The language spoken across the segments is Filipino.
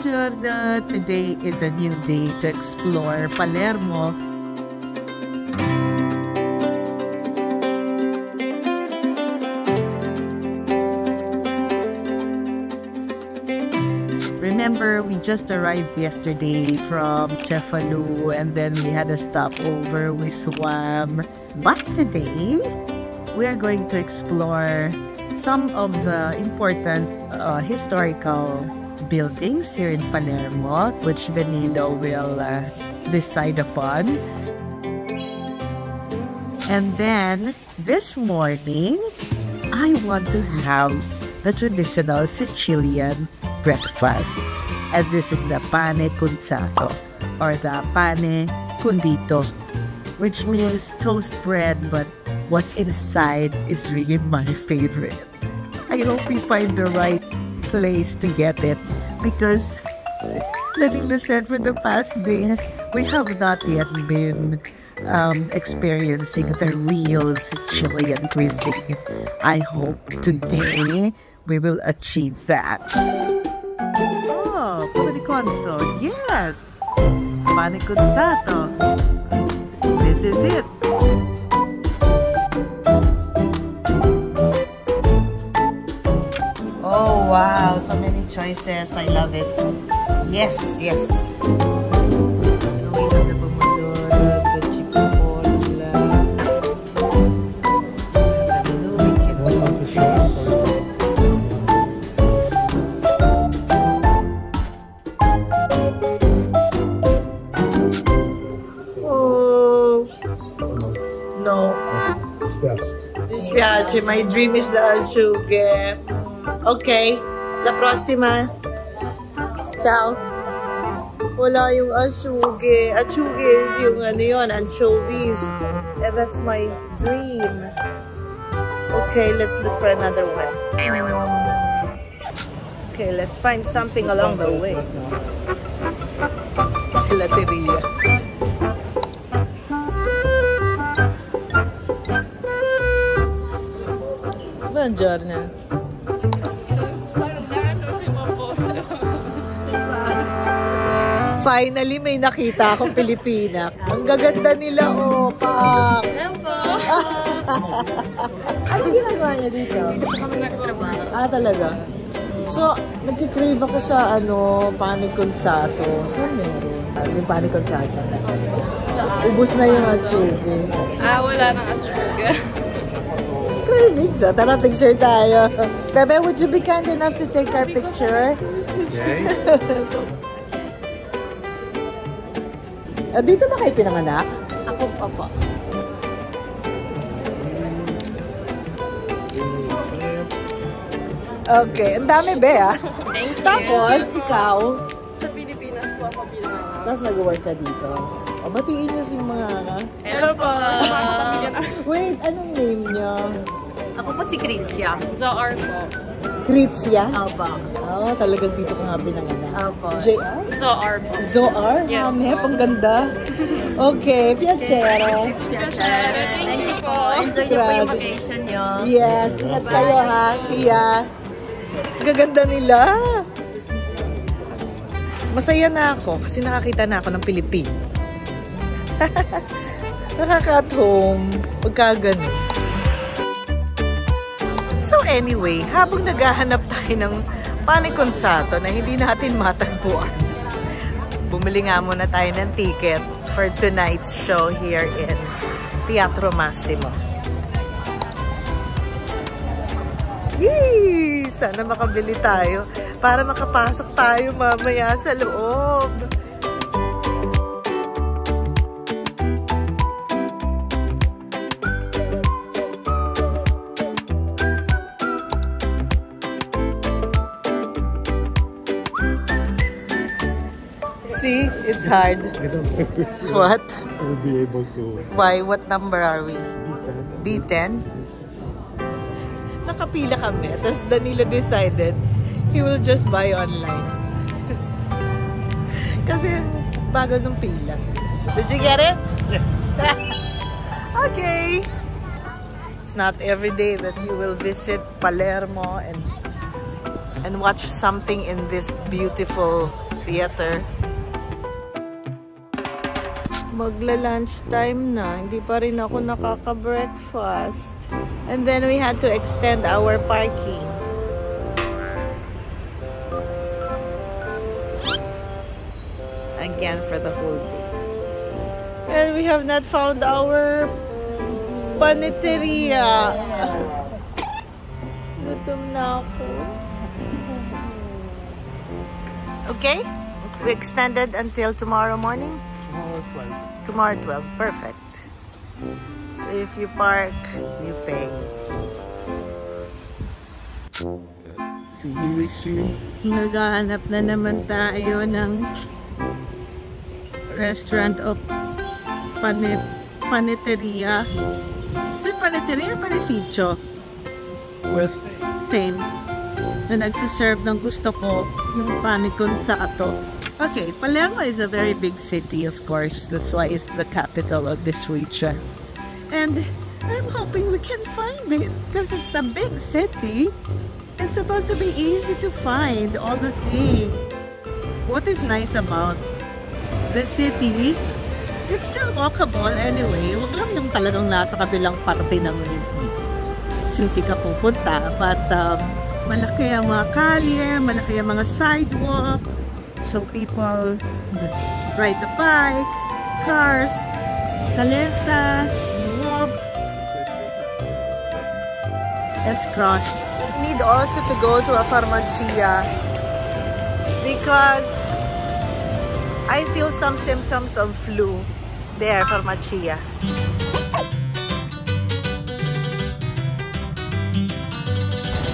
Buongiorno! Today is a new day to explore Palermo. Remember, we just arrived yesterday from Cefalù and then we had a stopover. We swam. But today, we are going to explore some of the important historical buildings here in Palermo, which Danilo will decide upon. And then, this morning, I want to have the traditional Sicilian breakfast. And this is the pane cunzato, or the pane condito, which means toast bread, but what's inside is really my favorite. I hope we find the right place to get it, because Danilo said for the past days, we have not yet been experiencing the real Sicilian cuisine. I hope today we will achieve that. Oh, pane conso, yes! Pane cunzato. This is it. Oh wow, so many choices. I love it. Yes, yes. So we have the pomodoro, the chipotle, oh no. Dispiace, my dream is the asciughe. Okay, la prossima. Ciao. Wala yung asciughe. Asciughe is yung ano yun, anchovies. And that's my dream. Okay, let's look for another one. Okay, let's find something along the way. Gelateria. Buongiorno. Finally, may nakita akong Pilipina. Ang gaganda nila, oh, Pak. Ano ginagawa niya dito? Ah, talaga? So, nagkikrave ako sa, pane cunzato. So, meron. Yung pane cunzato. Ubus na yung atsugi. Ah, wala nang atsugi. Cravings, ah. Tara, picture tayo. Bebe, would you be kind enough to take our picture? Okay. Dito ba kayo pinanganak? Ako pa po. Okay, ang dami be ah. Thank you. Tapos, ikaw? Sa Pilipinas po ako pinanganak. Tapos nag-work ka dito. O, batiin niyo si mga Hello po. Wait, anong name niyo? Ako po si Kritzia. Zoar po. Kritzia? Opo. Oh, talagang dito ka nga pinanganak. Opo. JR? Zoar po. Zoar? Yes. Mami, ang ganda. Okay, piacere. Thank you po. Enjoy niyo po yung vacation niyo. Yes, ingat kayo ha. See ya. Gaganda nila. Masaya na ako kasi nakakita na ako ng Pilipino. Nakaka-at home pagka ganun. So anyway, habang naghahanap tayo ng pane cunzato na hindi natin matagpuan, bumili nga muna tayo ng ticket for tonight's show here in Teatro Massimo. Yee! Sana makabili tayo para makapasok tayo mamaya sa loob. See, it's hard. I don't think What? we'll be able to. Why? What number are we? B10. B10? Nakapila kami. Tapos Danilo decided he will just buy online. Kasi bagal ng pila. Did you get it? Yes. Okay. It's not every day that you will visit Palermo and watch something in this beautiful theater. Magla-lunch time na. Hindi pa rin ako nakaka-breakfast. And then we had to extend our parking. Again for the whole day. And we have not found our paneteria. Gutom na ako. Okay? We extended until tomorrow morning? Tomorrow 12. Perfect. So if you park, you pay. Naghahanap na naman tayo ng restaurant of paneteria. Is it paneteria or paneficio? West. Same. Na nagsiserve ng gusto ko, yung pane con sato. Okay, Palermo is a very big city, of course. That's why it's the capital of this region. And I'm hoping we can find it because it's a big city. It's supposed to be easy to find all the things. What is nice about the city, it's still walkable anyway. Huwag lang yung talagang nasa kabilang parte ng city ka pupunta. But malaki ang mga kalye, malaki ang mga sidewalk. So people ride the bike, cars, kalesa, walk. Let's cross. Need also to go to a farmacia because I feel some symptoms of flu. There, farmacia.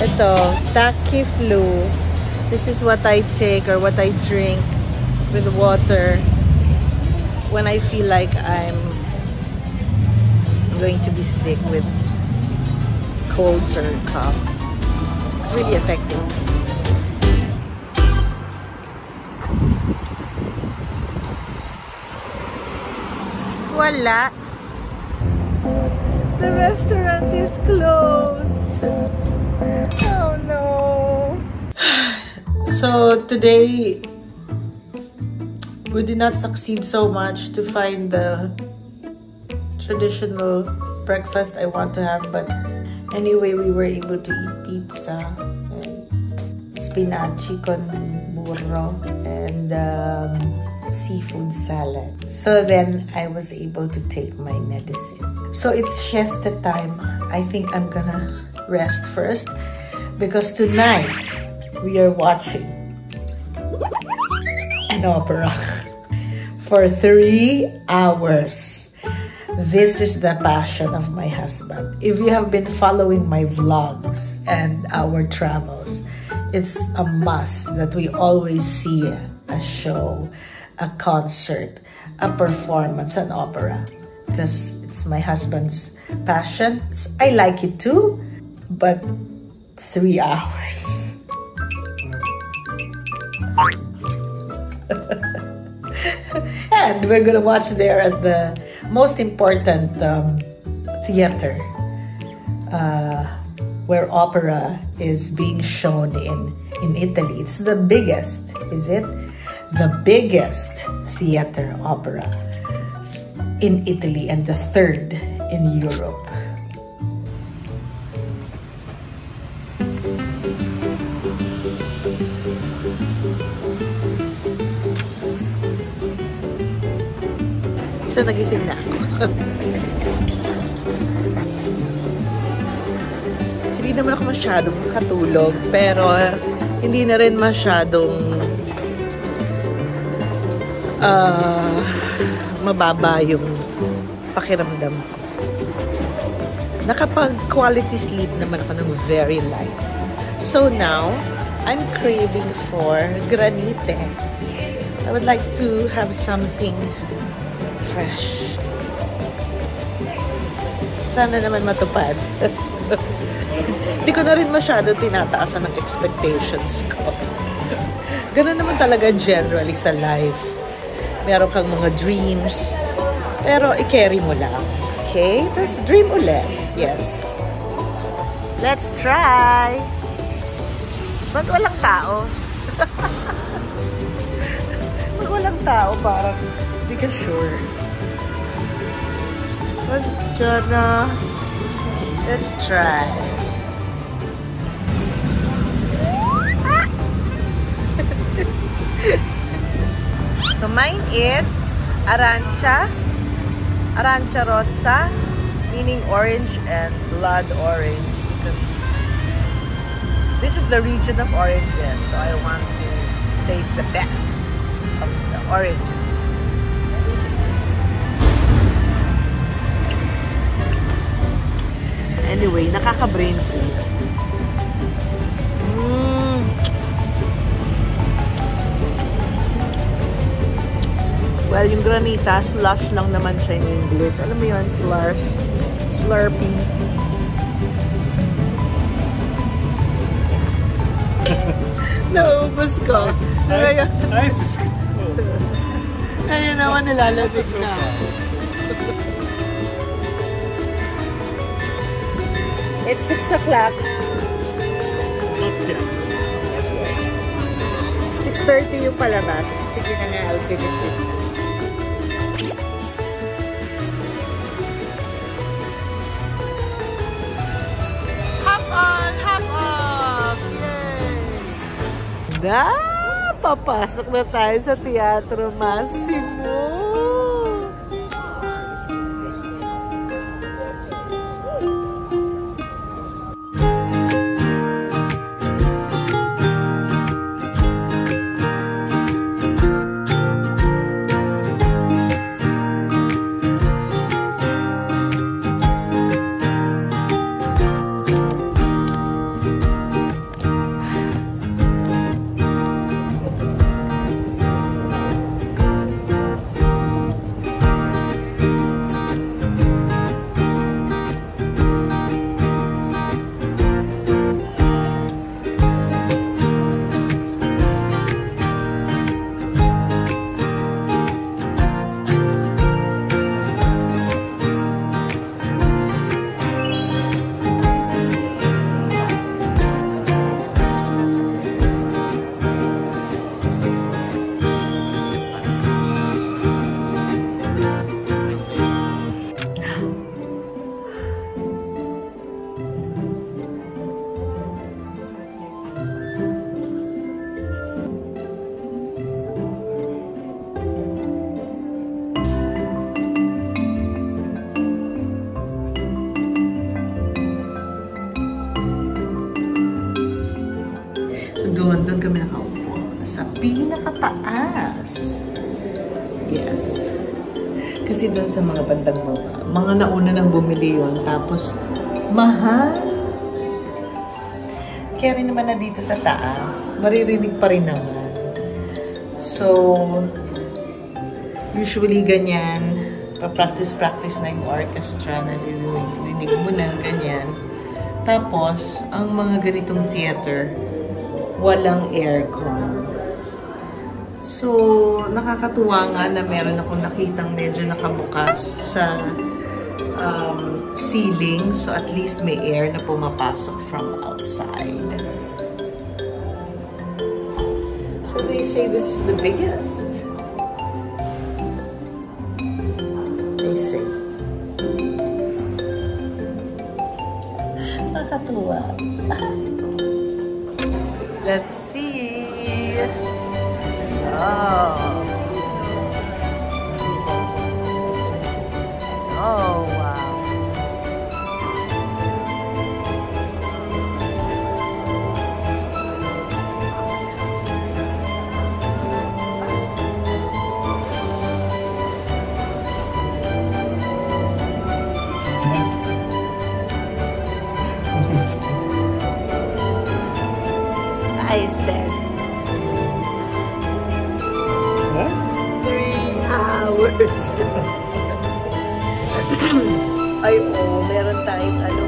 Ito, Taciflu. This is what I take or what I drink with water when I feel like I'm going to be sick with colds or cough. It's really effective. Wala. The restaurant is closed. Oh no. So today we did not succeed so much to find the traditional breakfast I want to have, but anyway we were able to eat pizza and spinaci con burro and seafood salad. So then I was able to take my medicine. So it's siesta time. I think I'm gonna rest first because tonight we are watching an opera for 3 hours. This is the passion of my husband. If you have been following my vlogs and our travels, it's a must that we always see a show, a concert, a performance, an opera, because it's my husband's passion. I like it too, but 3 hours. And we're gonna watch there at the most important theater where opera is being shown in Italy. It's the biggest, is it? The biggest theater opera in Italy and the third in Europe. So, nagising na ako. Hindi naman ako masyadong katulog, pero hindi na rin masyadong mababa yung pakiramdam ko. Nakapag-quality sleep naman ako ng very light. So now, I'm craving for granite. I would like to have something fresh. Sana naman matupad. Hindi ko na rin masyado tinataasan ng expectations ko. Ganun naman talaga generally sa life. Meron kang mga dreams, pero i-carry mo lang. Okay? Tapos dream ulit. Yes. Let's try! Ba't walang tao? tao, parang hindi ka sure. But Jana, let's try. So mine is Arancia Rosa, meaning orange and blood orange, because this is the region of oranges, so I want to taste the best of the oranges. Anyway, nakaka-brain freeze. Well, yung granita, slush lang naman siya in English. Alam mo yun, slush. Slurpee. Naubos ko. Ngayon naman nilalabig na. It's 6 o'clock. 6:30 yung palabas. Sige na nga, I'll finish this na. Hop on! Hop off! Yay! Papasok na tayo sa Teatro Massimo. Doon kami nakaupo. Sa pinakataas. Yes. Kasi doon sa mga bandang baba, mga nauna nang bumili yun. Tapos, mahal. Kaya rin naman na dito sa taas, maririnig pa rin naman. So, usually ganyan, pa-practice na yung orchestra, naririnig mo na, ganyan. Tapos, ang mga ganitong theater, walang aircon. So, nakakatuwa nga na meron akong nakitang medyo nakabukas sa ceiling. So, at least may air na pumapasok from outside. So, they say this is the biggest. They say. Nakakatuwa. Let's see. Oh. Oh, wow. I said 3 hours. Ay, oh, meron tayong ano,